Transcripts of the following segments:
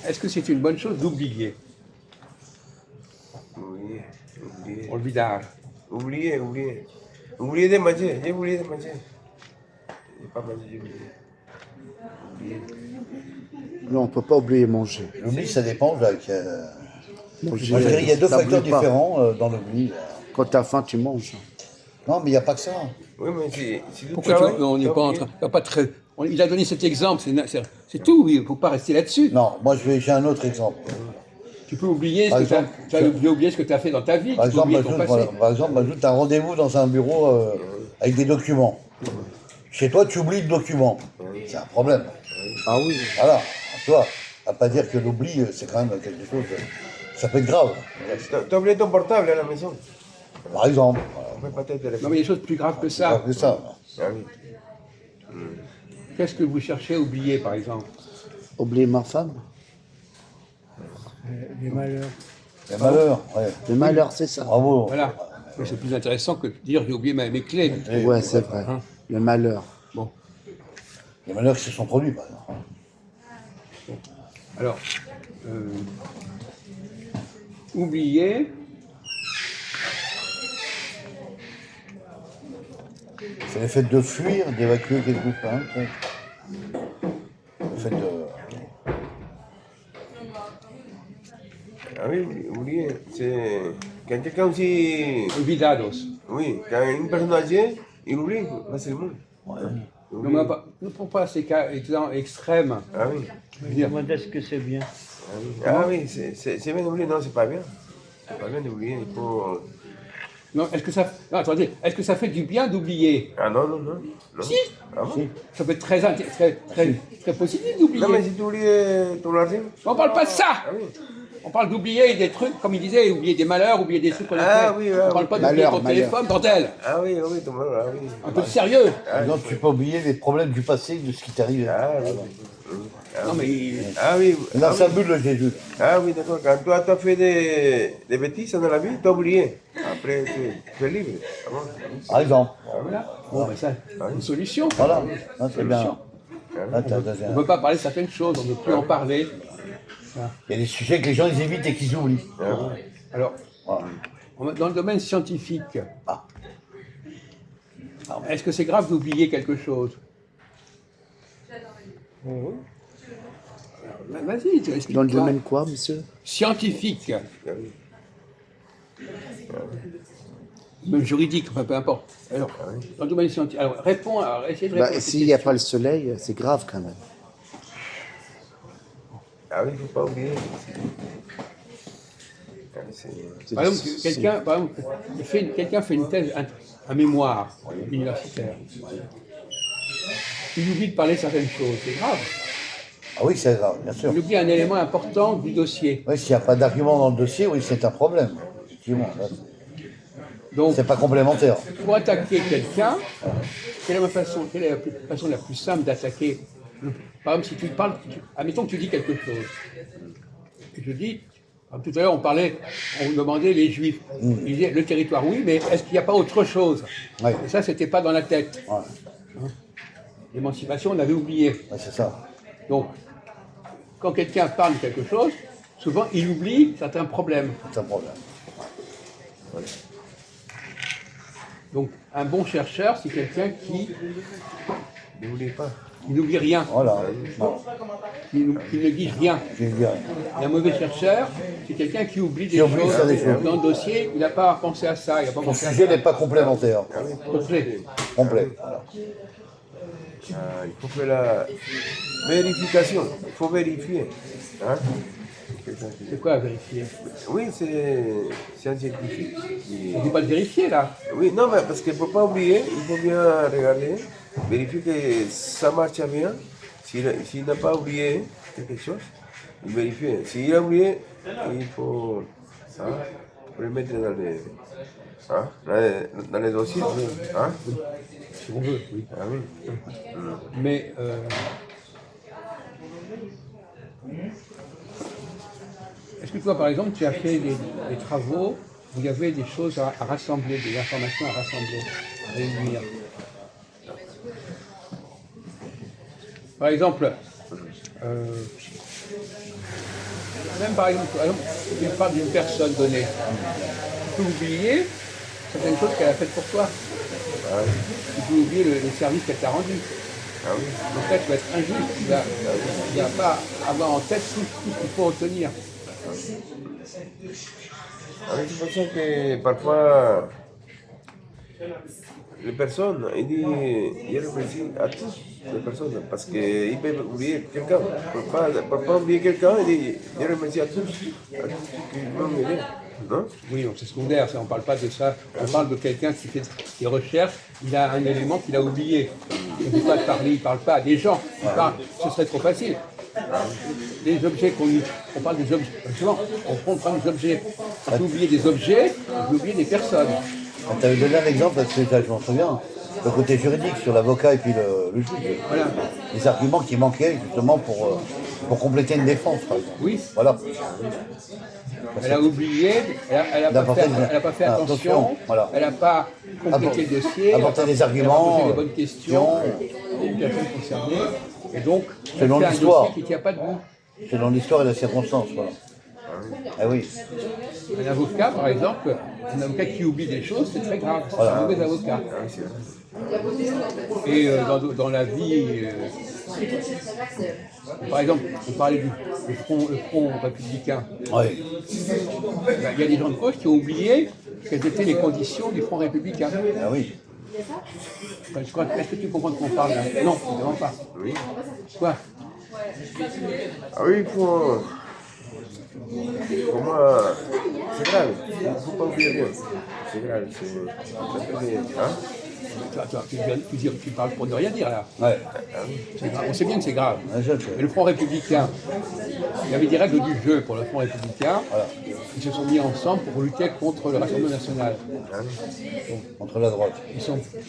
est-ce que c'est une bonne chose d'oublier? Oublier. Olvidar. Oublier. Oublier de manger. J'ai oublié de manger. J'ai pas mangé, j'ai oublié. Oublier. Non, on ne peut pas oublier manger. L'oubli, ça dépend. Manger, Moi, je dirais, il y a deux t'oublies facteurs pas. différents dans l'oubli. Quand tu as faim, tu manges. Non, mais il n'y a pas que ça. Oui, mais si tu Pourquoi travailles, on n'est t'as pas en oublié. train. Pas très, il a donné cet exemple, c'est tout, il ne faut pas rester là-dessus. Non, moi, j'ai un autre exemple. Tu peux oublier Par ce que tu as, exemple, tu as oublié ce que tu as fait dans ta vie, Par tu peux exemple, oublier ton passé. tu as un rendez-vous dans un bureau avec des documents. Chez toi, tu oublies le document. C'est un problème. Ah oui. Voilà, tu vois, à pas dire que l'oubli, c'est quand même quelque chose, ça peut être grave. T'as oublié ton portable à la maison. Par exemple, On fait pas tes Non, téléphones. mais il y a des choses plus graves que c'est ça. grave que ça. Ah oui. Qu'est-ce que vous cherchez à oublier, par exemple? Oublier ma femme. Les malheurs. Les malheurs, ouais. Le malheur, c'est ça. Bravo. Voilà. Mais c'est plus intéressant que de dire j'ai oublié mes clés. Et- Ouais, c'est vrai. Le malheur. Bon, Les malheurs qui se sont produits, par exemple. alors, oublier, C'est le fait de fuir, d'évacuer quelque chose, par exemple. Le fait de... Ah oui, oublier. C'est. Quand quelqu'un aussi. olvidados. Oui, quand une personne âgée, il oublie facilement. Ouais. Il Non, oublie. mais ne prends pas ces cas extrêmes. Ah oui. Je veux dire, Comment est-ce que c'est bien? Ah oui, c'est bien d'oublier. Non, c'est pas bien. C'est pas bien d'oublier. Il faut. non, est-ce que ça, non, attendez, est-ce que ça fait du bien d'oublier? Ah non. Si. Ah bon? Ça peut être très positif d'oublier. Non, mais si tu oublies ton argent. On parle pas de ça. Ah oui. On parle d'oublier des trucs, comme il disait, oublier des malheurs, oublier des trucs qu'on a Ah fait. oui, On parle pas d'oublier Malheur, ton malheur. téléphone, bordel. Ah oui, ton malheur, ah oui. Un peu de sérieux. Par exemple, tu peux oublier les problèmes du passé, de ce qui t'est arrivé. Ah oui. Non, mais Ah oui. Dans sa bulle, Jésus. Ah oui, d'accord. Quand toi, tu as fait des bêtises dans la vie, tu as oublié. Après, tu es libre. Ah bon? Par exemple. voilà. Bon, ben ça, une solution. Voilà, hein, c'est bien. Solution. Là, On ne peut pas parler de certaines choses, on ne peut plus en parler. il y a des sujets que les gens ils évitent et qu'ils oublient. Alors, Voilà. dans le domaine scientifique, Ah. est-ce que c'est grave d'oublier quelque chose? Alors, vas-y, tu expliques. Dans le domaine quoi, monsieur? Scientifique, même juridique, enfin peu importe. Alors, dans le domaine scientifique, alors réponds, alors essayez de répondre. à cette S'il n'y a question. pas le soleil, c'est grave quand même. Ah oui, il ne faut pas oublier. Ah, c'est- Par exemple, quelqu'un fait une thèse, un mémoire universitaire. Il oublie de parler de certaines choses, c'est grave. Ah oui, c'est grave, bien sûr. Il oublie un élément important du dossier. Oui, s'il n'y a pas d'argument dans le dossier, oui, c'est un problème. Effectivement, là, Donc, c'est pas complémentaire. pour attaquer quelqu'un, quelle est la façon la plus simple d'attaquer Par exemple, si tu parles, admettons que tu dis quelque chose. Et je dis, tout à l'heure, on demandait les Juifs. Ils disaient, le territoire, oui, mais est-ce qu'il n'y a pas autre chose? Ouais. Et ça, c'était pas dans la tête. Ouais, L'émancipation, on l'avait oublié. ouais, c'est ça. Donc, quand quelqu'un parle de quelque chose, souvent, il oublie certains problèmes. C'est un problème. Donc, un bon chercheur, c'est quelqu'un qui N'oublie pas. n'oublie rien, Voilà. Bon, qui ne dit rien. je vais dire. Et un mauvais chercheur, c'est quelqu'un qui oublie des oublie choses ça, des choses. dans le dossier, il n'a pas pensé à ça, il n'a pas Ton pensé à sujet ça. n'est pas complémentaire. Complet. Complet. Voilà. Ah, il faut faire la vérification. Il faut vérifier. Hein? C'est quoi à vérifier? Oui, c'est un scientifique. On ne dit pas de vérifier là. Oui, non, mais parce qu'il ne faut pas oublier, il faut bien regarder, vérifier que ça marche bien. S'il n'a pas oublié quelque chose, il vérifie. S'il a oublié, il faut le mettre dans les dossiers. Hein? Si on veut, oui. Ah oui. Mais est-ce que toi, par exemple, tu as fait des travaux où il y avait des choses à rassembler, des informations à rassembler, à réunir? Par exemple, Même par exemple, tu parles d'une personne donnée. Tu peux oublier certaines choses qu'elle a faites pour toi. Tu peux oublier le service qu'elle t'a rendu. Donc là, tu vas être injuste. Tu ne vas pas avoir en tête tout ce qu'il faut retenir. C'est pour ça que parfois, les personnes, ils réfléchissent à tous les personnes, parce qu'ils peuvent oublier quelqu'un. Pour pas oublier quelqu'un, ils réfléchissent à tous qui vont aider. Non? Oui, donc c'est secondaire, ça, on ne parle pas de ça. On parle de quelqu'un qui fait des recherches, il a un élément qu'il a oublié. Il ne peut pas parler, il ne parle pas à des gens. Il parle, ce serait trop facile. Les objets on parle des objets, souvent, on prend des objets. On peut oublier des objets, on peut oublier des personnes. Tu avais donné un exemple, parce que je m'en souviens, le côté juridique sur l'avocat et puis le juge. Voilà. Les arguments qui manquaient justement pour compléter une défense, par exemple. Oui. Voilà. Elle a oublié, elle n'a pas fait attention, voilà. Elle n'a pas complété le dossier, apporter des arguments, posé les bonnes questions aux personnes concernées, et donc selon elle fait un l'histoire. dossier qui ne tient pas debout. Selon l'histoire et la circonstance, voilà. Ah oui. Un avocat, par exemple, un avocat qui oublie des choses, c'est très grave, c'est un mauvais avocat. Et dans la vie, par exemple, on parlait du front républicain. Oui. Il y a des gens de gauche qui ont oublié quelles étaient les conditions du front républicain. Ah oui. Est-ce que tu comprends de quoi on parle là? Non, évidemment pas. Oui. Quoi? Ah oui, pour moi, c'est grave. Il ne faut pas oublier rien. C'est grave. Tu parles pour ne rien dire là. Ouais. C'est grave. On sait bien que c'est grave. Ouais, je sais. Mais le Front républicain, il y avait des règles du jeu pour le Front républicain. Voilà. Ils se sont mis ensemble pour lutter contre le Rassemblement national. Entre la droite.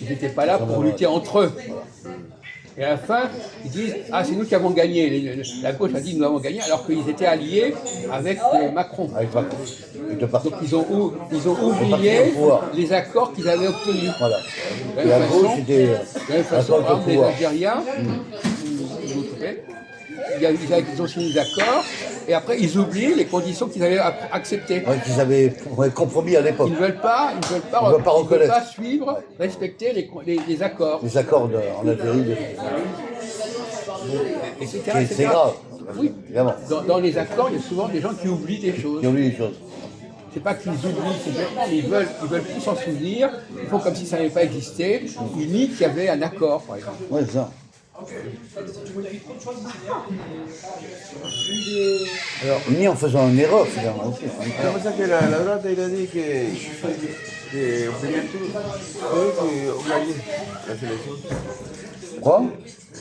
Ils n'étaient pas là pour lutter entre eux. Et à la fin, ils disent « Ah, c'est nous qui avons gagné ». La gauche a dit « Nous avons gagné », alors qu'ils étaient alliés avec Macron. Avec Macron. Avec le parti. Donc ils ont oublié les accords qu'ils avaient obtenus. Voilà. De Et la à même gauche, façon, c'était de la même façon, par exemple, les Algériens, ou d'autres pays, ils ont signé des accords, et après ils oublient les conditions qu'ils avaient acceptées. ouais, qu'ils avaient compromis à l'époque. Ils ne veulent pas, suivre, respecter les accords. Les accords en Algérie. Etc. C'est grave. Oui. Évidemment. Dans les accords, il y a souvent des gens qui oublient des choses. Qui oublient les choses. C'est pas qu'ils oublient complètement, mais ils veulent plus s'en souvenir. Ils font comme si ça n'avait pas existé. Ils nient qu'il y avait un accord, par exemple. Oui, c'est ça. Alors, ni en faisant une erreur, finalement aussi. C'est pour ça que la droite, il a dit qu'au premier tour, eux qui ont gagné la sélection. Quoi?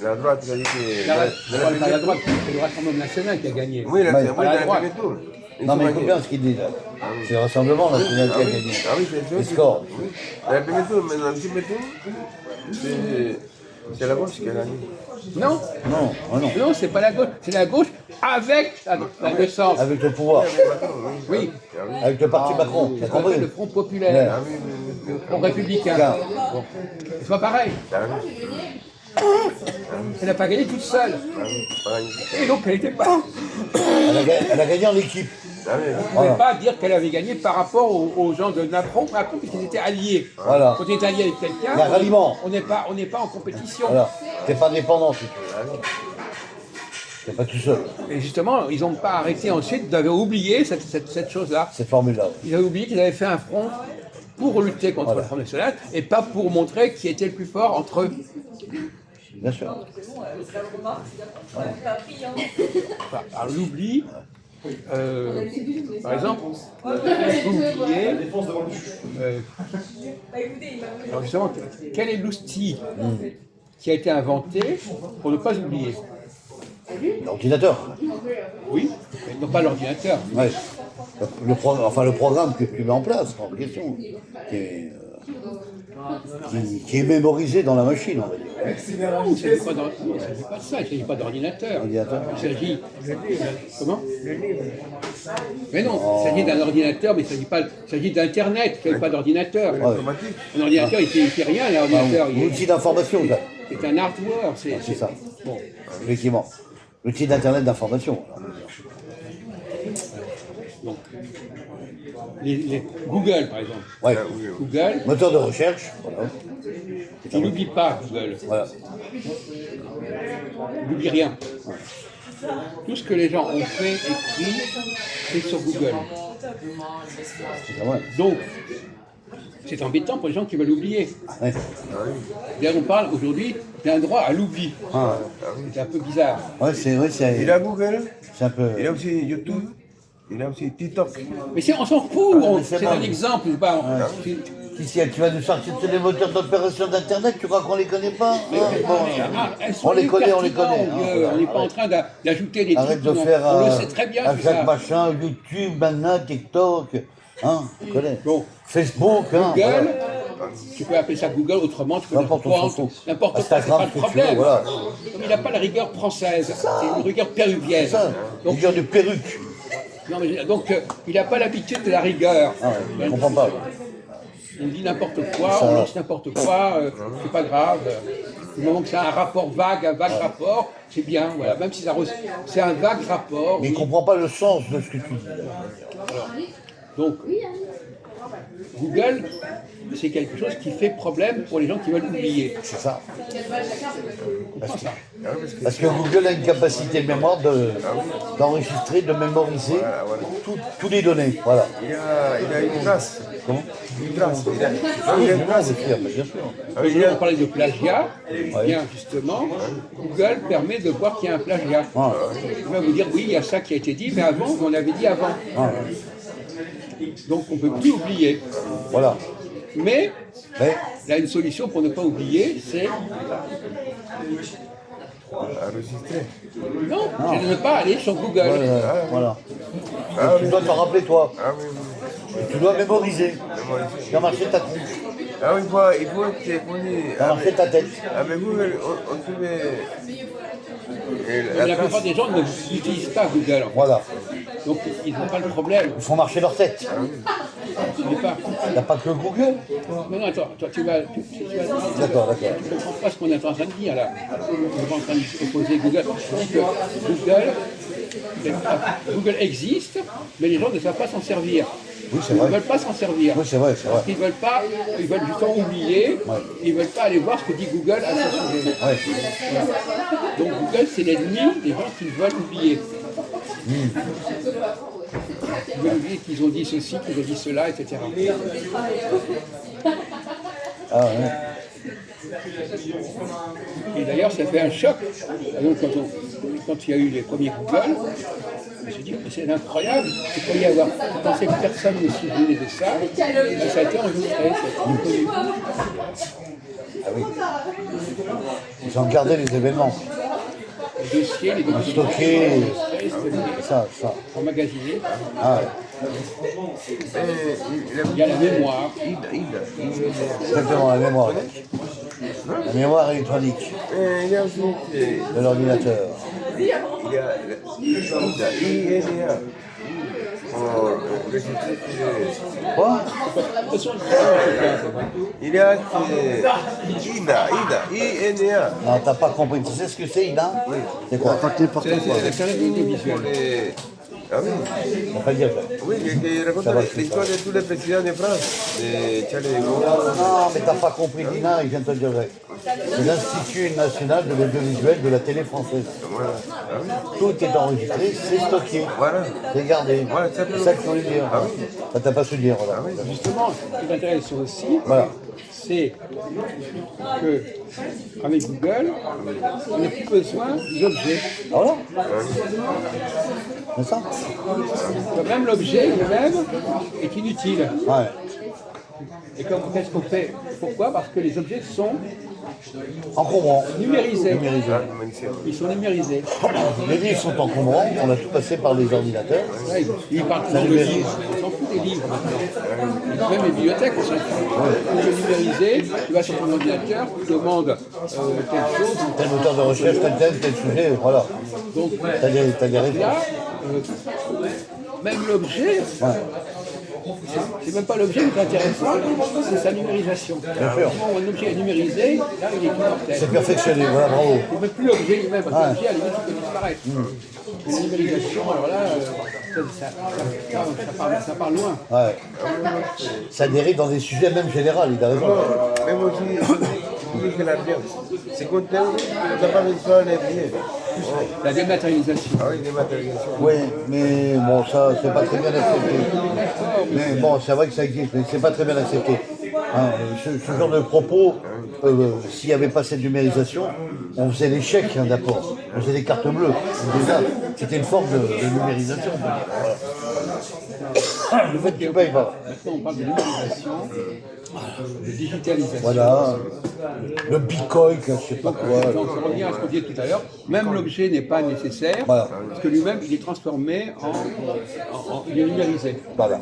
La droite, il a dit que. La droite, c'est le Rassemblement national qui a gagné. Oui, Ouais. dans la le droite. premier tour. Non, mais écoute bien ce qu'il dit là. C'est le Rassemblement national qui a gagné. Ah oui, c'est Les scores. Oui. Dans le premier tour, mais dans le deuxième tour, c'est la gauche qui a gagné. Non, Non, ah non. non, c'est pas la gauche. C'est la gauche avec la naissance. Avec le pouvoir. Oui, Avec le parti Macron. T'as ce qu'on appelle compris? le Front populaire, Ah oui, oui, le Front républicain. Car- Bon. C'est pas pareil. ah oui. Elle n'a pas gagné toute seule. Ah oui, pareil. Et donc elle n'était pas. Elle a gagné en équipe. Ah oui. On ne pouvait pas dire qu'elle avait gagné par rapport aux gens de Macron, puisqu'ils étaient alliés. Voilà. Quand on est allié avec quelqu'un, Il y a un ralliement. on n'est pas en compétition. Voilà. T'es pas dépendant, si tu veux. T'es pas tout seul. Et justement, ils n'ont pas arrêté ensuite d'avoir oublié cette chose-là. C'est formidable. Ils avaient oublié qu'ils avaient fait un front pour lutter contre le Front National et pas pour montrer qui était le plus fort entre eux. Bien sûr. Enfin, alors l'oubli, par exemple, on peut oublier. Alors justement, quel est l'outil qui a été inventé pour ne pas oublier? L'ordinateur. Oui, mais non pas l'ordinateur. Ouais. Le programme que tu mets en place, en question, qui est mémorisé dans la machine, on va dire. Non, il ne s'agit pas de ça, il ne s'agit pas d'ordinateur. Ordinateur. Il s'agit. Comment? Mais non, il s'agit d'un ordinateur, mais il s'agit d'Internet, il ne s'agit pas d'ordinateur. Automatique. Un ordinateur, il ne fait rien, l'ordinateur. Un outil d'information, ça. C'est un hardware. C'est ça. Bon. Effectivement. L'outil d'Internet d'information. Donc, Google, par exemple. Ouais. Google, Moteur de recherche, voilà. il n'oublie pas Google. Voilà. Il n'oublie rien. Tout ce que les gens ont fait, écrit, c'est sur Google. C'est vrai. Donc, c'est embêtant pour les gens qui veulent oublier. Ouais. D'ailleurs, on parle aujourd'hui d'un droit à l'oubli. Ah, C'est un peu bizarre. ouais, c'est vrai, Il a Google, c'est un peu. il a aussi YouTube, il a aussi TikTok. Mais on s'en fout, mais c'est c'est pas- un exemple. Si tu vas nous sortir tous les moteurs d'opération d'Internet, tu crois qu'on les connaît pas? Bon, Elles sont on les connaît, on les pertinentes, connaît. mon Dieu. On n'est pas en train d'ajouter des Arrête trucs. de faire On le sait très bien, à tout chaque ça. machin, YouTube, maintenant, TikTok, hein, on connaît. Bon. Facebook, hein, Google, voilà. tu peux appeler ça Google, autrement tu peux N'importe dire où, on s'en fout. n'importe quoi, c'est Instagram, pas le ce que tu problème. veux, voilà. Comme il n'a pas la rigueur française, c'est une rigueur péruvienne. Ça, Donc, il vient de perruque. non, mais, donc il n'a pas l'habitude de la rigueur. Ah ouais, je comprends pas. On dit n'importe quoi, Ça. on lance n'importe quoi, c'est pas grave. Du moment que c'est un rapport vague, un vague rapport, c'est bien, voilà. Même si c'est un vague rapport. Mais il oui. comprend pas le sens de ce que tu dis. Donc, Google, c'est quelque chose qui fait problème pour les gens qui veulent oublier. C'est ça. On comprend ça. Parce que Google a une capacité de mémoire d'enregistrer, de mémoriser tous les données. Voilà. Il a une trace. Comment? Une trace. Il a Oui, une trace. bien sûr. Aujourd'hui, on parlait de plagiat. Eh bien, justement, Google permet de voir qu'il y a un plagiat. Ah. Il va vous dire, oui, il y a ça qui a été dit, mais avant, on avait dit avant. Ah. Donc, on ne peut plus oublier. Voilà. Mais, Mais, il y a une solution pour ne pas oublier, c'est Enregistré. non, c'est de ne pas aller sur Google. voilà. Et tu dois t'en rappeler, toi. Ah oui, oui. Et tu dois mémoriser. Tu as marché ta tronche. Ah oui, il faut que tu connais. Tu as marché ta tête. Avec Google, on trouve Mais la la plupart trace. des gens n'utilisent pas Google. Voilà. Donc, ils n'ont pas le problème. Ils font marcher leur tête. Tu n'es pas. Il n'y a pas que Google. Non, non, attends, toi, tu vas. D'accord. Tu ne comprends pas ce qu'on est en train de dire là. On n'est pas en train d'opposer Google. Je dis que Google existe, mais les gens ne savent pas s'en servir. Oui, c'est Ils ne vrai. veulent pas s'en servir. Oui, c'est vrai. Ils veulent pas, ils veulent justement oublier, ils ne veulent pas aller voir ce que dit Google à ce sujet. Ouais. Donc Google, c'est l'ennemi des gens qui veulent oublier. Ils veulent oublier qu'ils ont dit ceci, qu'ils ont dit cela, etc. Ah, ouais. Et d'ailleurs, ça fait un choc. Donc, quand il y a eu les premiers Google, je me suis dit, mais c'est incroyable, il peut y avoir. Je pensais que personne ne se souvenait de ça, mais ça a été enregistré, ça a été reconnu. Ah oui. Ils ont gardé les événements. Les dossiers, les documents, Stocké. enregistrés, Ça. emmagasinés. Ah, ouais. Il y a la mémoire. Exactement, la mémoire. La mémoire électronique Il y a aussi de l'ordinateur. il y a INA. Quoi? De toute façon, Il y a INA. Non, t'as pas compris. Tu sais ce que c'est, Ina? Oui. C'est quoi? Pas que n'importe quoi. c'est un activité visuelle. Ah oui, On va pas dire. oui, qui raconte Ça va, l'histoire de tous les présidents de France, de Charles de Gaulle. Non, mais t'as pas compris, Dina, il vient de te dire vrai. C'est l'Institut national de l'audiovisuel de la télé française. Voilà. Ah oui. Tout est enregistré, c'est stocké. Voilà. C'est gardé. Voilà, ça C'est ça qu'il faut lui dire. Ça t'a pas su dire, voilà. Justement, ce qui m'intéresse aussi, Voilà. c'est que avec Google, on n'a plus besoin d'objets. Ah, voilà. C'est ça? Même l'objet lui-même est inutile. Ouais. Et qu'est-ce qu'on fait? Pourquoi? Parce que les objets sont Encombrant. numérisés. Magnifique. Ils sont numérisés. Les livres sont encombrants, on a tout passé par les ordinateurs. Ouais, ils parlent toujours de livres. On s'en fout des livres maintenant. Même les bibliothèques, on s'en fout. C'est numérisé, tu vas sur ton ordinateur, tu demandes telle chose. Tel moteur de recherche, tel sujet, voilà. Donc T'as des là, réponses. même l'objet, c'est même pas l'objet qui est intéressant, c'est sa numérisation. sûr. Quand un objet est numérisé, là il est immortel. C'est perfectionné, voilà, bravo. Il ne met plus l'objet lui-même, parce que l'objet à la limite il peut disparaître. La numérisation, alors là, ça part loin. Ouais. Ça dérive dans des sujets même généraux, il a raison. Même aussi, je dis que l'argent, c'est content, on n'a pas besoin de billets. La dématérialisation. Ah oui, dématérialisation. Oui, mais bon, ça, c'est pas très bien accepté. Mais bon, c'est vrai que ça existe, mais c'est pas très bien accepté. Hein, ce genre de propos, s'il n'y avait pas cette numérisation, on faisait des chèques d'apport, on faisait des cartes bleues. Déjà, c'était une forme de numérisation. Voilà. Le fait que tu payes pas. Maintenant, on parle de numérisation, de digitalisation. Voilà. Le bitcoin, je sais pas quoi. Donc, pour revenir à ce qu'on disait tout à l'heure, même l'objet n'est pas nécessaire, Voilà. parce que lui-même, il est transformé il est numérisé. Voilà.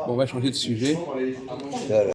Bon, on va changer de sujet. Voilà.